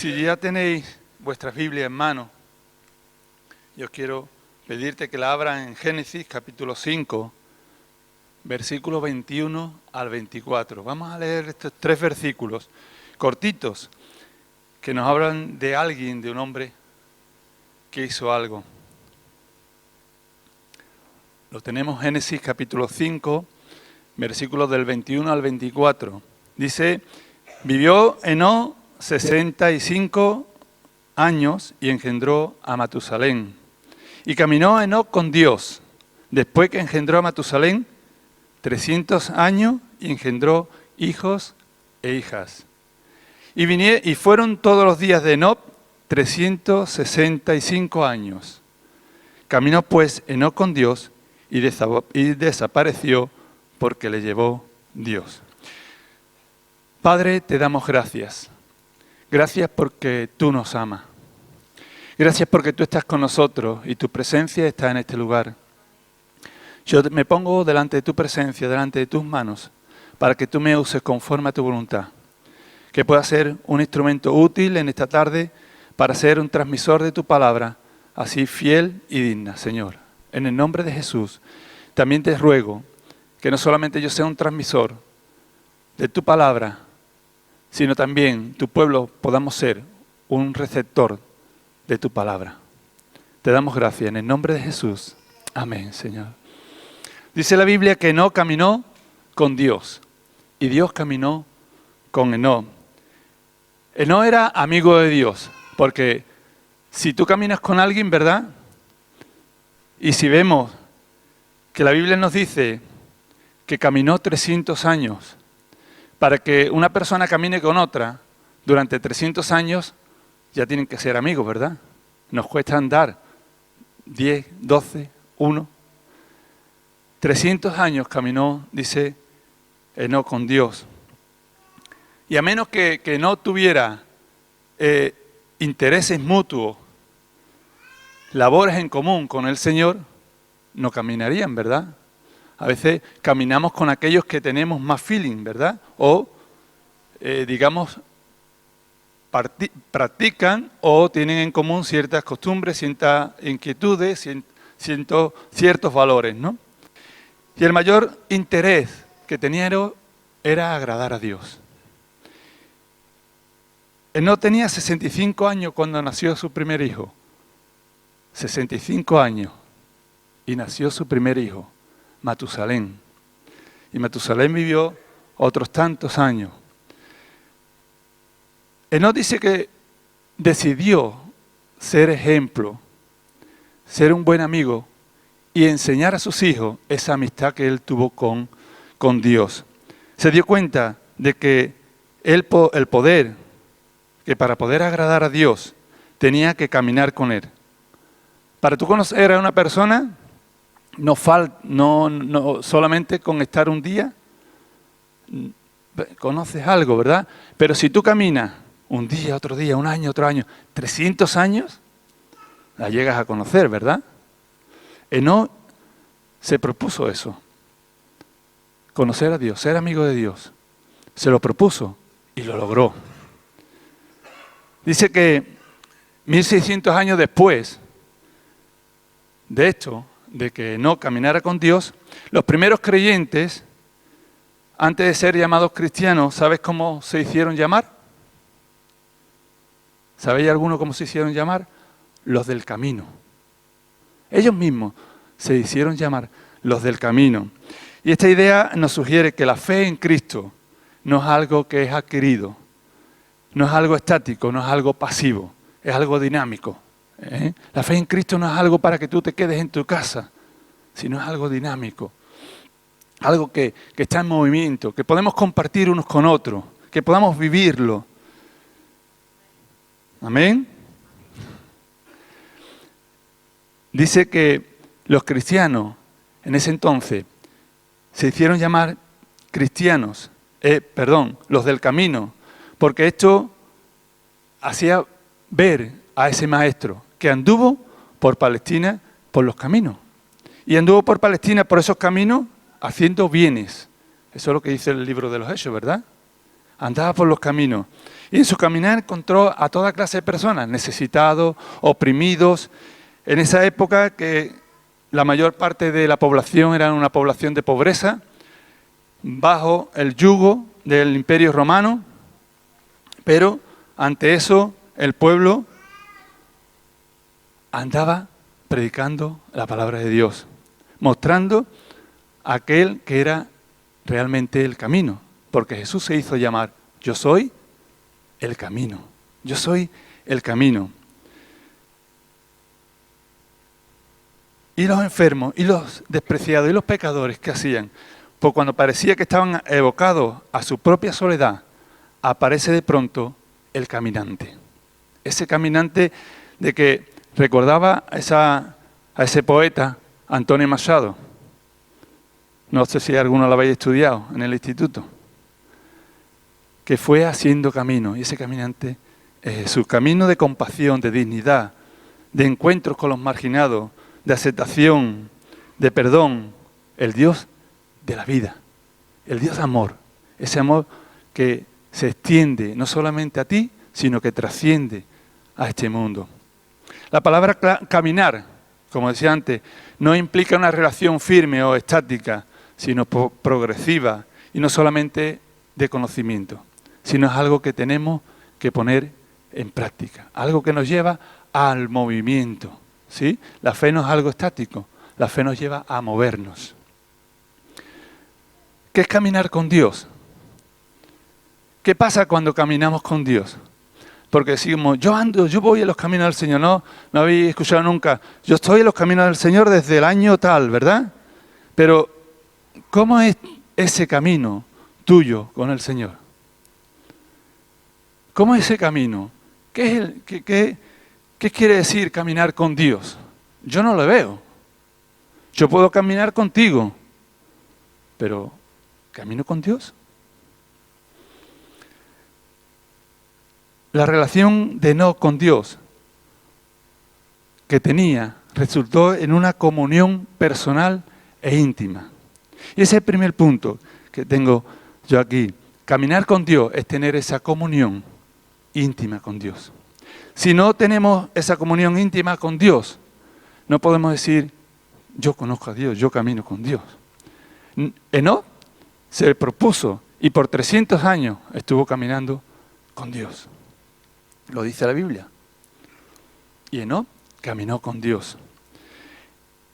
Si ya tenéis vuestras Biblias en mano, yo quiero pedirte que la abran en Génesis capítulo 5, versículos 21 al 24. Vamos a leer estos 3 versículos cortitos que nos hablan de alguien, de un hombre que hizo algo. Lo tenemos Génesis capítulo 5, versículos del 21 al 24. Dice: vivió Enoc 65 años y engendró a Matusalén. Y caminó Enoc con Dios, después que engendró a Matusalén 300 años y engendró hijos e hijas. Y fueron todos los días de Enoc 365 años. Caminó pues Enoc con Dios y desapareció porque le llevó Dios. Padre, te damos gracias. Gracias porque tú nos amas. Gracias porque tú estás con nosotros y tu presencia está en este lugar. Yo me pongo delante de tu presencia, delante de tus manos, para que tú me uses conforme a tu voluntad. Que pueda ser un instrumento útil en esta tarde para ser un transmisor de tu palabra, así fiel y digna, Señor. En el nombre de Jesús, también te ruego que no solamente yo sea un transmisor de tu palabra, sino también tu pueblo podamos ser un receptor de tu palabra. Te damos gracias en el nombre de Jesús. Amén, Señor. Dice la Biblia que Enoc caminó con Dios y Dios caminó con Enoc. Enoc era amigo de Dios, porque si tú caminas con alguien, ¿verdad? Y si vemos que la Biblia nos dice que caminó 300 años, para que una persona camine con otra durante 300 años, ya tienen que ser amigos, ¿verdad? Nos cuesta andar 10, 12, 1. 300 años caminó, dice Enoc, con Dios. Y a menos que no tuviera intereses mutuos, labores en común con el Señor, no caminarían, ¿verdad? A veces caminamos con aquellos que tenemos más feeling, ¿verdad? O, digamos, practican o tienen en común ciertas costumbres, ciertas inquietudes, ciertos valores, ¿no? Y el mayor interés que tenía era agradar a Dios. Él no tenía 65 años cuando nació su primer hijo. 65 años. Y nació su primer hijo, Matusalén. Y Matusalén vivió otros tantos años. Enoc dice que decidió ser ejemplo, ser un buen amigo y enseñar a sus hijos esa amistad que él tuvo con Dios. Se dio cuenta de que el poder, que para poder agradar a Dios tenía que caminar con Él. Para tú conocer a una persona, no solamente con estar un día, conoces algo, ¿verdad? Pero si tú caminas un día, otro día, un año, otro año, 300 años, la llegas a conocer, ¿verdad? Enoc se propuso eso, conocer a Dios, ser amigo de Dios. Se lo propuso y lo logró. Dice que 1600 años después de esto, de que Enoc caminara con Dios, los primeros creyentes, antes de ser llamados cristianos, ¿sabes cómo se hicieron llamar? ¿Sabéis alguno cómo se hicieron llamar? Los del camino. Ellos mismos se hicieron llamar los del camino. Y esta idea nos sugiere que la fe en Cristo no es algo que es adquirido, no es algo estático, no es algo pasivo, es algo dinámico. La fe en Cristo no es algo para que tú te quedes en tu casa, sino es algo dinámico, algo que está en movimiento, que podemos compartir unos con otros, que podamos vivirlo. Amén. Dice que los cristianos en ese entonces se hicieron llamar cristianos, los del camino, porque esto hacía ver a ese maestro que anduvo por Palestina por los caminos. Y anduvo por Palestina por esos caminos haciendo bienes. Eso es lo que dice el libro de los Hechos, ¿verdad? andaba por los caminos. Y en su caminar encontró a toda clase de personas, necesitados, oprimidos. En esa época que la mayor parte de la población era una población de pobreza, bajo el yugo del Imperio Romano, pero ante eso el pueblo andaba predicando la palabra de Dios, mostrando a aquel que era realmente el camino, porque Jesús se hizo llamar, yo soy el camino, yo soy el camino. Y los enfermos, y los despreciados, y los pecadores, ¿qué hacían? Pues cuando parecía que estaban evocados a su propia soledad, aparece de pronto el caminante. Ese caminante de que recordaba a ese poeta, Antonio Machado. No sé si alguno lo habéis estudiado en el instituto. Que fue haciendo camino, y ese caminante, su camino de compasión, de dignidad, de encuentros con los marginados, de aceptación, de perdón, el Dios de la vida, el Dios amor, ese amor que se extiende no solamente a ti, sino que trasciende a este mundo. La palabra caminar, como decía antes, no implica una relación firme o estática, sino progresiva y no solamente de conocimiento, sino es algo que tenemos que poner en práctica, algo que nos lleva al movimiento, ¿sí? La fe no es algo estático, la fe nos lleva a movernos. ¿Qué es caminar con Dios? ¿Qué pasa cuando caminamos con Dios? Porque decimos, yo voy a los caminos del Señor. No habéis escuchado nunca. Yo estoy en los caminos del Señor desde el año tal, ¿verdad? Pero, ¿cómo es ese camino tuyo con el Señor? ¿Cómo es ese camino? ¿Qué quiere decir caminar con Dios? Yo no lo veo. Yo puedo caminar contigo, pero ¿camino con Dios? La relación de Enoc con Dios que tenía resultó en una comunión personal e íntima. Y ese es el primer punto que tengo yo aquí. Caminar con Dios es tener esa comunión íntima con Dios. Si no tenemos esa comunión íntima con Dios, no podemos decir, yo conozco a Dios, yo camino con Dios. Enoc se propuso y por 300 años estuvo caminando con Dios. Lo dice la Biblia. Y Enoc caminó con Dios.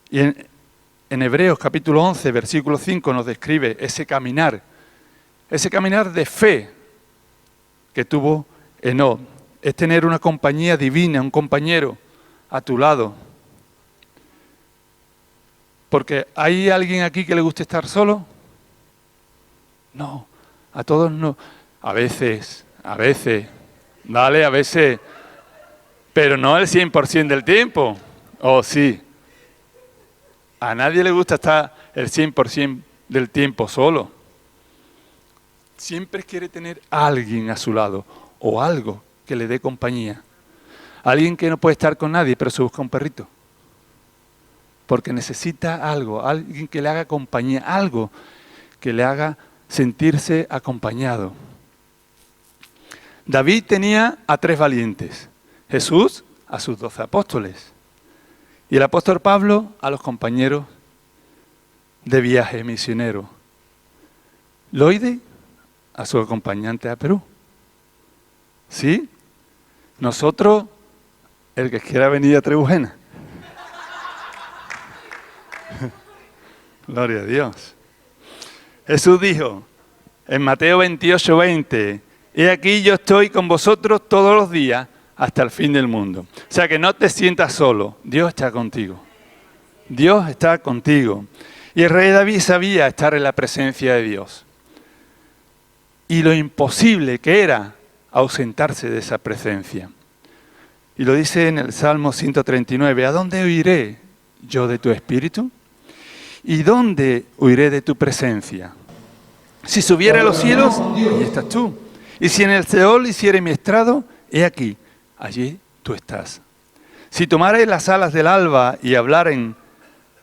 Y en Hebreos capítulo 11, versículo 5 nos describe ese caminar de fe que tuvo Enoc. Es tener una compañía divina, un compañero a tu lado. Porque ¿hay alguien aquí que le guste estar solo? No, a todos no. A veces, ¿vale? A veces, pero no el 100% del tiempo. ¿O sí? A nadie le gusta estar el 100% del tiempo solo. Siempre quiere tener a alguien a su lado o algo que le dé compañía. Alguien que no puede estar con nadie, pero se busca un perrito. Porque necesita algo, alguien que le haga compañía, algo que le haga sentirse acompañado. David tenía a 3 valientes. Jesús a sus 12 apóstoles. Y el apóstol Pablo a los compañeros de viaje misionero. Loide a su acompañante a Perú. ¿Sí? Nosotros, el que quiera venir a Trebujena. Gloria a Dios. Jesús dijo en Mateo 28, 20, he aquí yo estoy con vosotros todos los días hasta el fin del mundo. O sea que no te sientas solo, Dios está contigo. Dios está contigo. Y el rey David sabía estar en la presencia de Dios. Y lo imposible que era ausentarse de esa presencia. Y lo dice en el Salmo 139, ¿a dónde huiré yo de tu espíritu? ¿Y dónde huiré de tu presencia? Si subiera a los cielos, allí estás tú. Y si en el Seol hiciere mi estrado, he aquí, allí tú estás. Si tomare las alas del alba y hablar en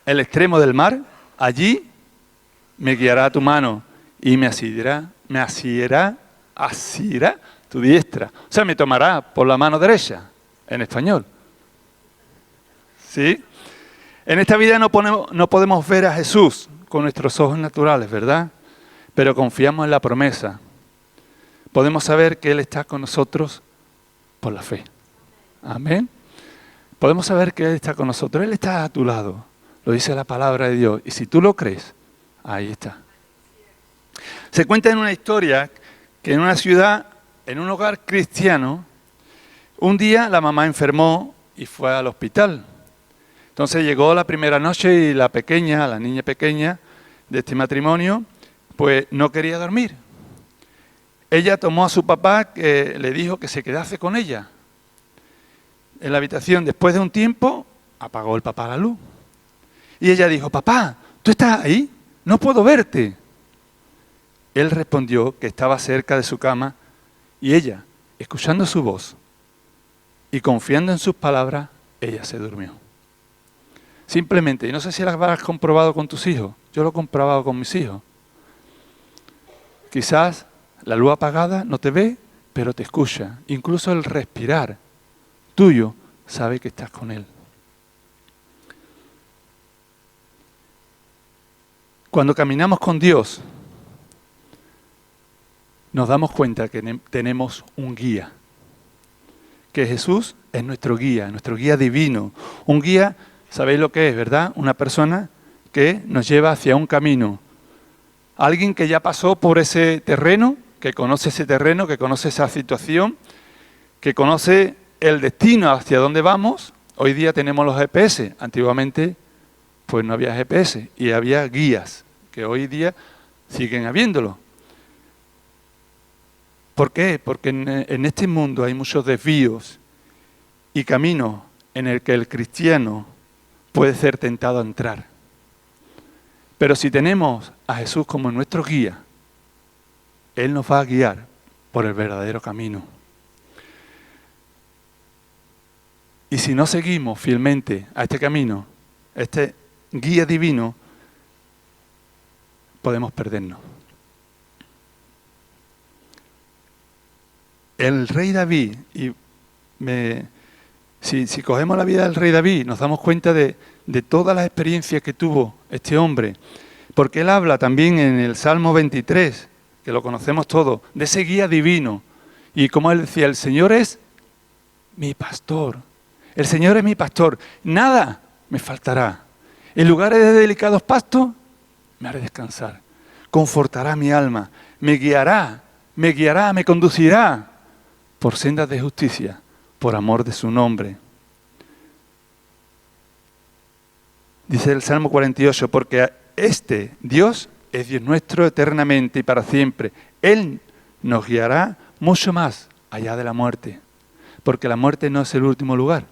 el extremo del mar, allí me guiará tu mano y me asirá asirá tu diestra. O sea, me tomará por la mano derecha, en español. ¿Sí? En esta vida no podemos ver a Jesús con nuestros ojos naturales, ¿verdad? Pero confiamos en la promesa. Podemos saber que Él está con nosotros por la fe. Amén. Podemos saber que Él está con nosotros. Él está a tu lado. Lo dice la palabra de Dios. Y si tú lo crees, ahí está. Se cuenta en una historia que en una ciudad, en un hogar cristiano, un día la mamá enfermó y fue al hospital. Entonces llegó la primera noche y la niña pequeña de este matrimonio, pues no quería dormir. Ella tomó a su papá, que le dijo que se quedase con ella en la habitación. Después de un tiempo, apagó el papá la luz. Y ella dijo, papá, ¿tú estás ahí? No puedo verte. Él respondió que estaba cerca de su cama y ella, escuchando su voz y confiando en sus palabras, ella se durmió. Simplemente, y no sé si lo habrás comprobado con tus hijos, yo lo he comprobado con mis hijos. Quizás la luz apagada no te ve, pero te escucha. Incluso el respirar tuyo sabe que estás con Él. Cuando caminamos con Dios, nos damos cuenta que tenemos un guía. Que Jesús es nuestro guía divino. Un guía, ¿sabéis lo que es, verdad? Una persona que nos lleva hacia un camino. Alguien que ya pasó por ese terreno, que conoce ese terreno, que conoce esa situación, que conoce el destino hacia dónde vamos. Hoy día tenemos los GPS. Antiguamente, pues no había GPS y había guías, que hoy día siguen habiéndolo. ¿Por qué? Porque en este mundo hay muchos desvíos y caminos en el que el cristiano puede ser tentado a entrar. Pero si tenemos a Jesús como nuestro guía, Él nos va a guiar por el verdadero camino. Y si no seguimos fielmente a este camino, a este guía divino, podemos perdernos. El rey David, si cogemos la vida del rey David, nos damos cuenta de todas las experiencias que tuvo este hombre. Porque él habla también en el Salmo 23, que lo conocemos todos, de ese guía divino. Y como él decía, el Señor es mi pastor. El Señor es mi pastor. Nada me faltará. En lugares de delicados pastos, me haré descansar. Confortará mi alma. Me guiará, me conducirá por sendas de justicia, por amor de su nombre. Dice el Salmo 48, porque Dios es Dios nuestro eternamente y para siempre. Él nos guiará mucho más allá de la muerte, porque la muerte no es el último lugar.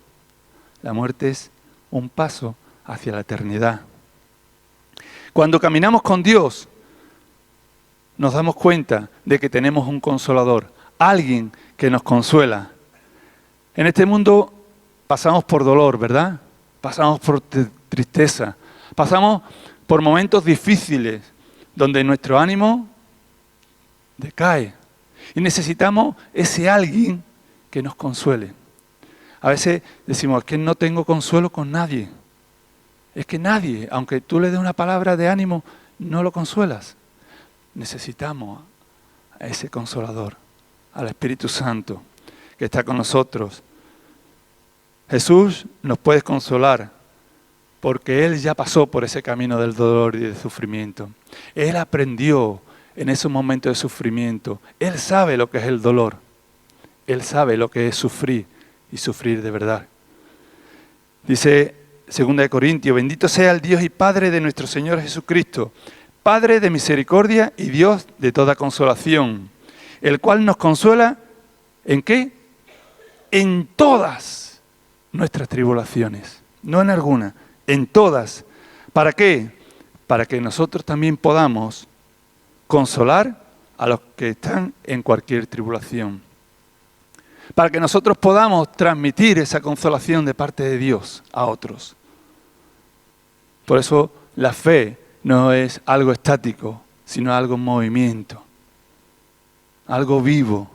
La muerte es un paso hacia la eternidad. Cuando caminamos con Dios, nos damos cuenta de que tenemos un consolador, alguien que nos consuela. En este mundo pasamos por dolor, ¿verdad? Pasamos por tristeza, pasamos por momentos difíciles donde nuestro ánimo decae y necesitamos ese alguien que nos consuele. A veces decimos, es que no tengo consuelo con nadie. Es que nadie, aunque tú le des una palabra de ánimo, no lo consuelas. Necesitamos a ese consolador, al Espíritu Santo, que está con nosotros. Jesús nos puede consolar porque Él ya pasó por ese camino del dolor y del sufrimiento. Él aprendió en esos momentos de sufrimiento. Él sabe lo que es el dolor. Él sabe lo que es sufrir y sufrir de verdad. Dice 2 Corintios, bendito sea el Dios y Padre de nuestro Señor Jesucristo, Padre de misericordia y Dios de toda consolación, el cual nos consuela, ¿en qué? En todas nuestras tribulaciones, no en alguna, en todas. ¿Para qué? Para que nosotros también podamos consolar a los que están en cualquier tribulación. Para que nosotros podamos transmitir esa consolación de parte de Dios a otros. Por eso la fe no es algo estático, sino algo en movimiento. algo vivo.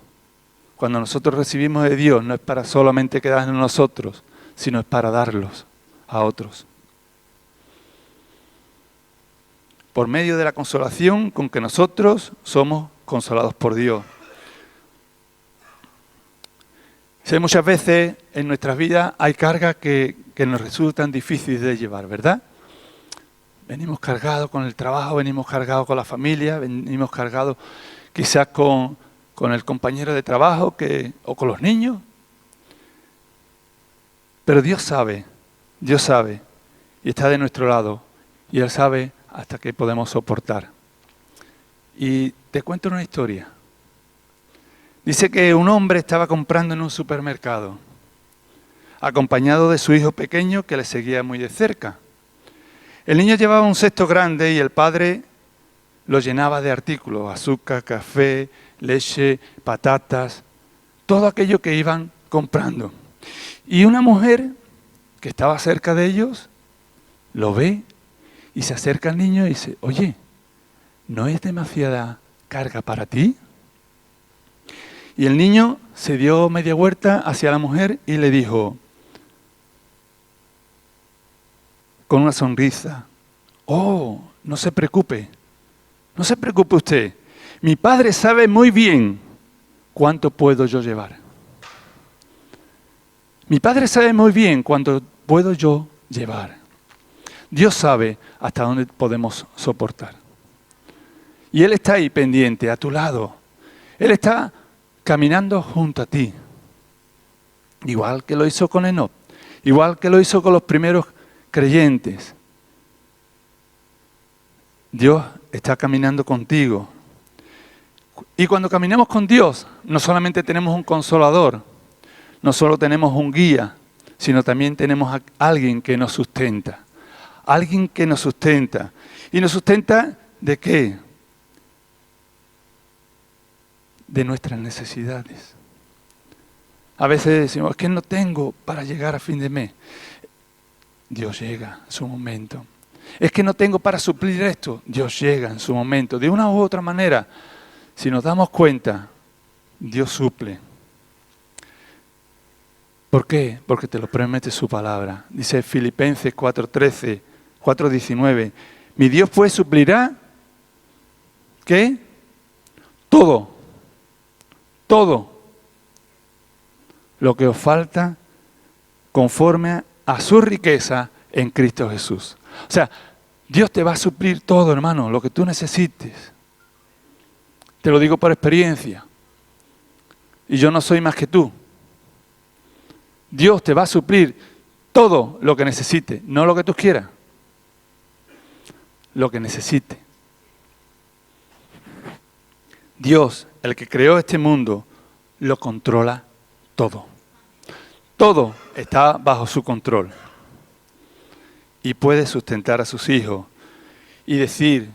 Cuando nosotros recibimos de Dios, no es para solamente quedarnos en nosotros, sino es para darlos a otros. Por medio de la consolación con que nosotros somos consolados por Dios. Sí, muchas veces en nuestras vidas hay cargas que nos resultan difíciles de llevar, ¿verdad? Venimos cargados con el trabajo, venimos cargados con la familia, venimos cargados quizás con el compañero de trabajo o con los niños. Pero Dios sabe y está de nuestro lado y Él sabe hasta qué podemos soportar. Y te cuento una historia. Dice que un hombre estaba comprando en un supermercado, acompañado de su hijo pequeño que le seguía muy de cerca. El niño llevaba un cesto grande y el padre lo llenaba de artículos, azúcar, café, leche, patatas, todo aquello que iban comprando. Y una mujer que estaba cerca de ellos lo ve y se acerca al niño y dice, oye, ¿no es demasiada carga para ti? Y el niño se dio media vuelta hacia la mujer y le dijo, con una sonrisa, oh, no se preocupe usted. Mi padre sabe muy bien cuánto puedo yo llevar. Mi padre sabe muy bien cuánto puedo yo llevar. Dios sabe hasta dónde podemos soportar. Y Él está ahí pendiente, a tu lado. Él está caminando junto a ti. Igual que lo hizo con Enoc. Igual que lo hizo con los primeros creyentes. Dios está caminando contigo. Y cuando caminamos con Dios, no solamente tenemos un consolador, no solo tenemos un guía, sino también tenemos a alguien que nos sustenta. Alguien que nos sustenta. ¿Y nos sustenta de qué? De nuestras necesidades. A veces decimos, es que no tengo para llegar a fin de mes. Dios llega en su momento. Es que no tengo para suplir esto. Dios llega en su momento. De una u otra manera, si nos damos cuenta, Dios suple. ¿Por qué? Porque te lo promete su palabra. Dice Filipenses 4:13, 4:19. Mi Dios pues suplirá, ¿qué? Todo lo que os falta conforme a su riqueza en Cristo Jesús. O sea, Dios te va a suplir todo, hermano, lo que tú necesites. Te lo digo por experiencia. Y yo no soy más que tú. Dios te va a suplir todo lo que necesites, no lo que tú quieras. Lo que necesites. Dios, el que creó este mundo, lo controla todo. Todo está bajo su control. Y puede sustentar a sus hijos. Y decir,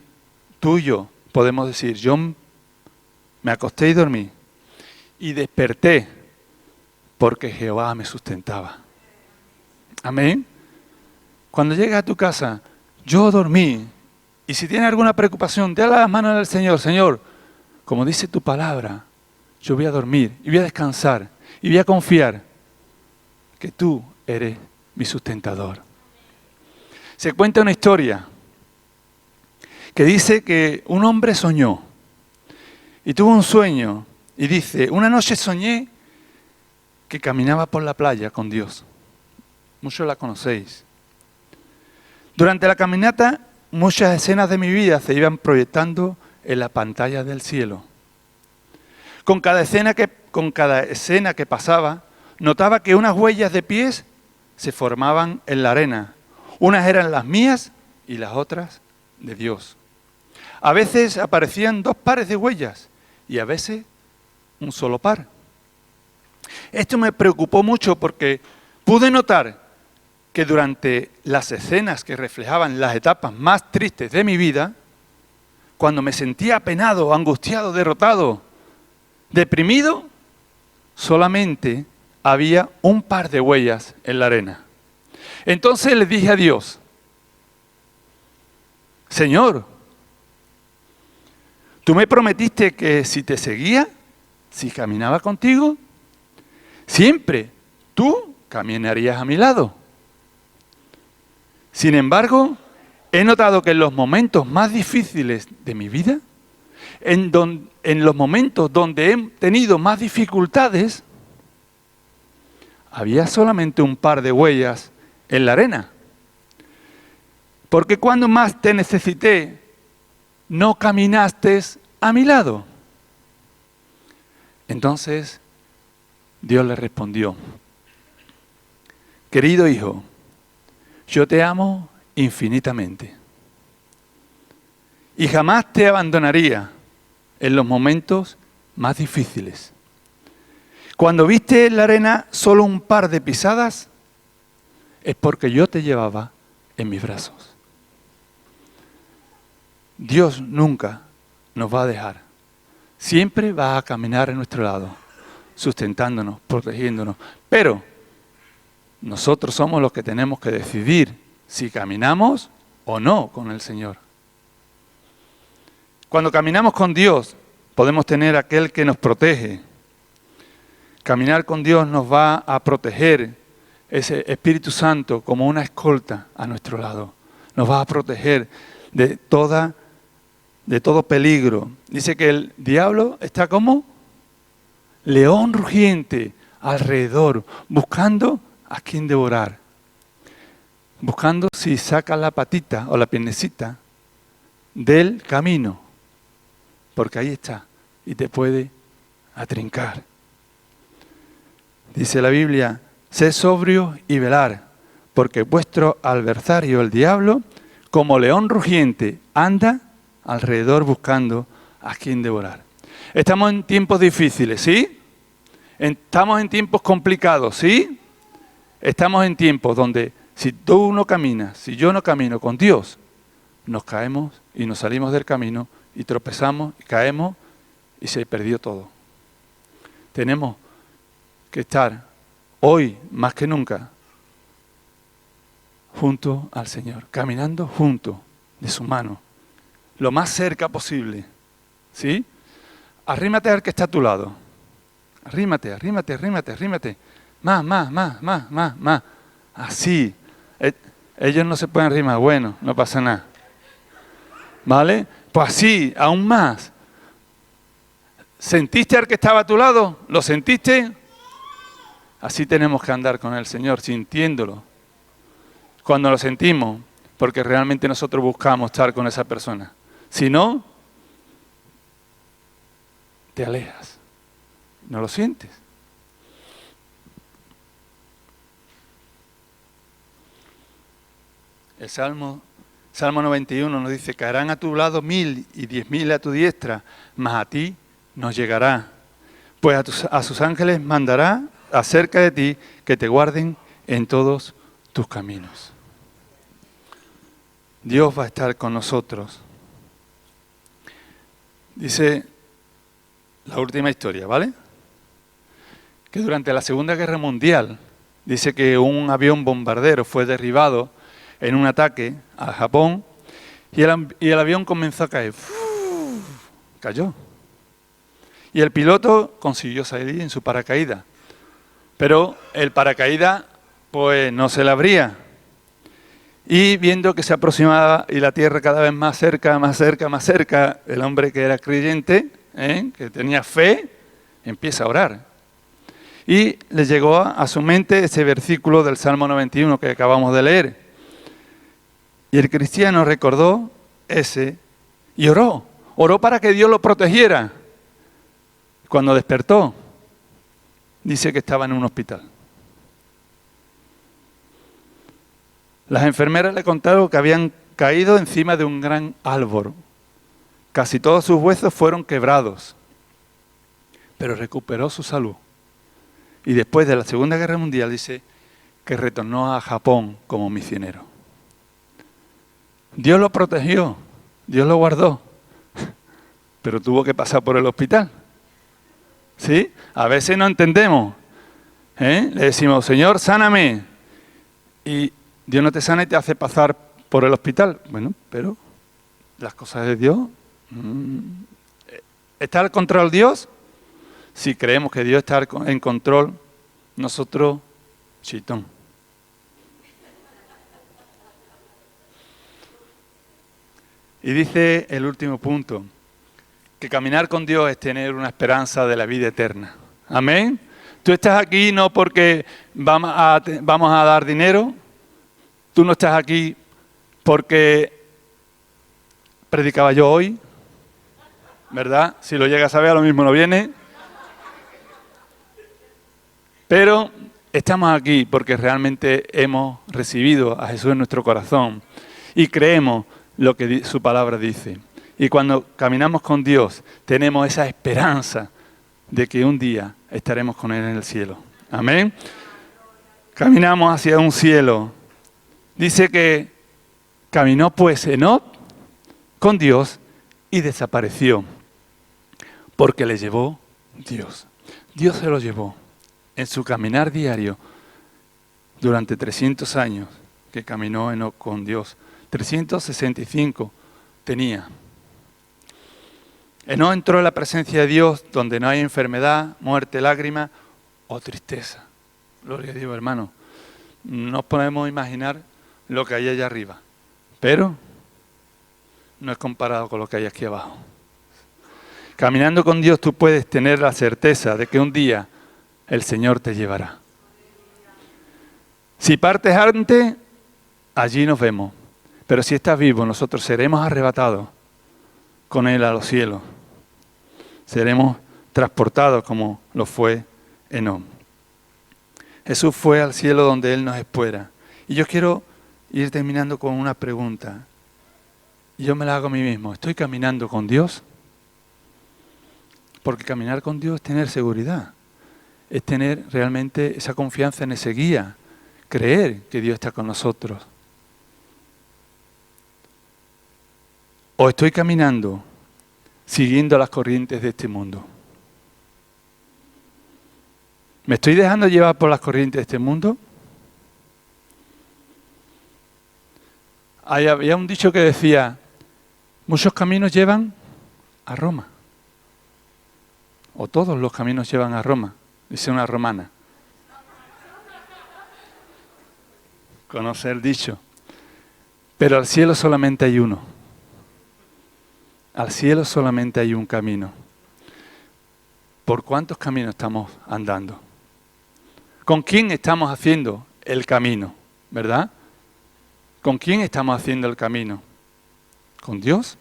tú y yo, podemos decir, yo me acosté y dormí. Y desperté porque Jehová me sustentaba. Amén. Cuando llegas a tu casa, yo dormí. Y si tienes alguna preocupación, dale las manos al Señor. Señor, como dice tu palabra, yo voy a dormir y voy a descansar y voy a confiar que tú eres mi sustentador. Se cuenta una historia que dice que un hombre soñó y tuvo un sueño y dice, una noche soñé que caminaba por la playa con Dios. Muchos la conocéis. Durante la caminata, muchas escenas de mi vida se iban proyectando en la pantalla del cielo. Con cada escena que pasaba, notaba que unas huellas de pies se formaban en la arena. Unas eran las mías y las otras de Dios. A veces aparecían 2 pares de huellas y a veces un solo par. Esto me preocupó mucho porque pude notar que durante las escenas que reflejaban las etapas más tristes de mi vida, cuando me sentía apenado, angustiado, derrotado, deprimido, solamente había un par de huellas en la arena. Entonces le dije a Dios, Señor, tú me prometiste que si te seguía, si caminaba contigo, siempre tú caminarías a mi lado. Sin embargo, he notado que en los momentos más difíciles de mi vida, en los momentos donde he tenido más dificultades, había solamente un par de huellas en la arena. Porque cuando más te necesité, no caminaste a mi lado. Entonces, Dios le respondió: querido hijo, yo te amo infinitamente y jamás te abandonaría en los momentos más difíciles. Cuando viste en la arena solo un par de pisadas, es porque yo te llevaba en mis brazos. Dios nunca nos va a dejar. Siempre va a caminar a nuestro lado, sustentándonos, protegiéndonos. Pero nosotros somos los que tenemos que decidir si caminamos o no con el Señor. Cuando caminamos con Dios, podemos tener aquel que nos protege. Caminar con Dios nos va a proteger, ese Espíritu Santo como una escolta a nuestro lado. Nos va a proteger de todo peligro. Dice que el diablo está como león rugiente alrededor, buscando a quien devorar. Buscando si saca la patita o la piernecita del camino. Porque ahí está y te puede atrincar. Dice la Biblia: sed sobrios y velar, porque vuestro adversario, el diablo, como león rugiente, anda alrededor buscando a quien devorar. Estamos en tiempos difíciles, ¿sí? Estamos en tiempos complicados, ¿sí? Estamos en tiempos donde si tú no caminas, si yo no camino con Dios, nos caemos y nos salimos del camino y tropezamos y caemos y se perdió todo. Tenemos que estar hoy más que nunca junto al Señor, caminando junto de su mano, lo más cerca posible, ¿sí? Arrímate al que está a tu lado. Arrímate. Más. Así. Ellos no se pueden arrimar. Bueno, no pasa nada. ¿Vale? Pues así, aún más. ¿Sentiste al que estaba a tu lado? ¿Lo sentiste? Así tenemos que andar con el Señor, sintiéndolo. Cuando lo sentimos, porque realmente nosotros buscamos estar con esa persona. Si no, te alejas. No lo sientes. El Salmo 91 nos dice: caerán a tu lado 1000 y 10.000 a tu diestra, mas a ti no llegará. Pues a sus ángeles mandará acerca de ti que te guarden en todos tus caminos. Dios va a estar con nosotros. Dice la última historia, ¿vale? Que durante la Segunda Guerra Mundial, dice que un avión bombardero fue derribado en un ataque a Japón y el avión comenzó a caer. Cayó. Y el piloto consiguió salir en su paracaídas. Pero el paracaídas pues no se le abría. Y viendo que se aproximaba y la tierra cada vez más cerca, el hombre que era creyente, que tenía fe, empieza a orar. Y le llegó a su mente ese versículo del Salmo 91 que acabamos de leer. Y el cristiano recordó ese y oró. Oró para que Dios lo protegiera. Cuando despertó, dice que estaba en un hospital. Las enfermeras le contaron que habían caído encima de un gran árbol. Casi todos sus huesos fueron quebrados, pero recuperó su salud. Y después de la Segunda Guerra Mundial dice que retornó a Japón como misionero. Dios lo protegió, Dios lo guardó, pero tuvo que pasar por el hospital. ¿Sí? A veces no entendemos. Le decimos: Señor, sáname. Y Dios no te sana y te hace pasar por el hospital. Bueno, pero las cosas de Dios... ¿Está al control Dios? si creemos que Dios está en control, nosotros, chitón. Y dice el último punto, que caminar con Dios es tener una esperanza de la vida eterna. Amén. Tú estás aquí no porque vamos a dar dinero, tú no estás aquí porque predicaba yo hoy, ¿verdad? Si lo llegas a ver, a lo mismo no viene. Pero estamos aquí porque realmente hemos recibido a Jesús en nuestro corazón y creemos lo que su palabra dice. Y cuando caminamos con Dios, tenemos esa esperanza de que un día estaremos con Él en el cielo. Amén. Caminamos hacia un cielo. Dice que caminó pues Enoc con Dios y desapareció, porque le llevó Dios. Dios se lo llevó en su caminar diario durante 300 años que caminó Enoc con Dios. 365 tenía. Enoc entró en la presencia de Dios donde no hay enfermedad, muerte, lágrima o tristeza. Gloria a Dios, hermano. No podemos imaginar lo que hay allá arriba, pero no es comparado con lo que hay aquí abajo. Caminando con Dios tú puedes tener la certeza de que un día el Señor te llevará. Si partes antes, allí nos vemos. Pero si estás vivo, nosotros seremos arrebatados con Él a los cielos. Seremos transportados como lo fue Enoc. Jesús fue al cielo donde Él nos espera. Y yo quiero ir terminando con una pregunta. Y yo me la hago a mí mismo. ¿Estoy caminando con Dios? Porque caminar con Dios es tener seguridad. Es tener realmente esa confianza en ese guía. Creer que Dios está con nosotros. ¿O estoy caminando siguiendo las corrientes de este mundo? ¿Me estoy dejando llevar por las corrientes de este mundo? Había un dicho que decía, muchos caminos llevan a Roma. O todos los caminos llevan a Roma, dice una romana. Conoce el dicho. Pero al cielo solamente hay uno. Al cielo solamente hay un camino. ¿Por cuántos caminos estamos andando? ¿Con quién estamos haciendo el camino? ¿Verdad? ¿Con quién estamos haciendo el camino? ¿Con Dios?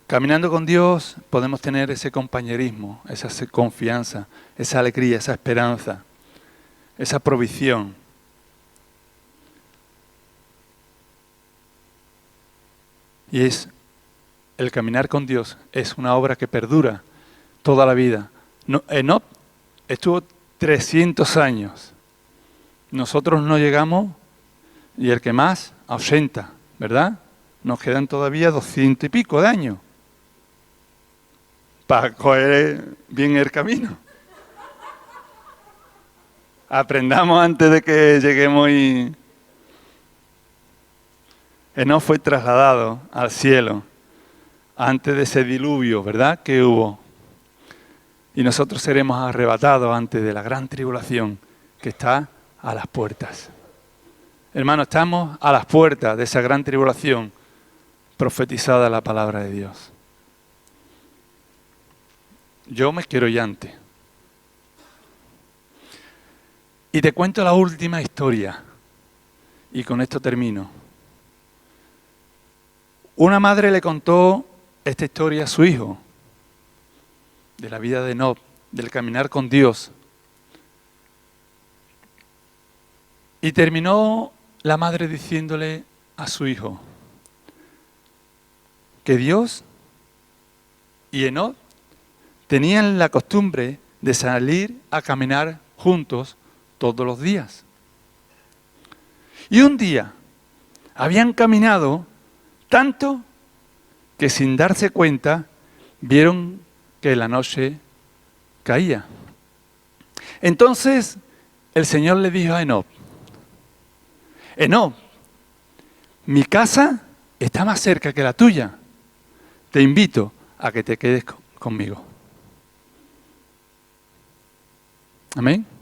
Caminando con Dios podemos tener ese compañerismo, esa confianza, esa alegría, esa esperanza, esa provisión. Y el caminar con Dios es una obra que perdura toda la vida. Enoc estuvo 300 años. Nosotros no llegamos, y el que más, a 80, ¿verdad? Nos quedan todavía 200 y pico de años para coger bien el camino. Aprendamos antes de que lleguemos y... Enoc fue trasladado al cielo antes de ese diluvio, ¿verdad?, que hubo. Y nosotros seremos arrebatados antes de la gran tribulación que está a las puertas. Hermanos, estamos a las puertas de esa gran tribulación profetizada en la palabra de Dios. Yo me quiero ir antes. Y te cuento la última historia. Y con esto termino. Una madre le contó esta historia a su hijo, de la vida de Enoc, del caminar con Dios. Y terminó la madre diciéndole a su hijo que Dios y Enoc tenían la costumbre de salir a caminar juntos todos los días. Y un día habían caminado tanto que sin darse cuenta vieron que la noche caía. Entonces el Señor le dijo a Enoc, Enoc, mi casa está más cerca que la tuya. Te invito a que te quedes conmigo. Amén.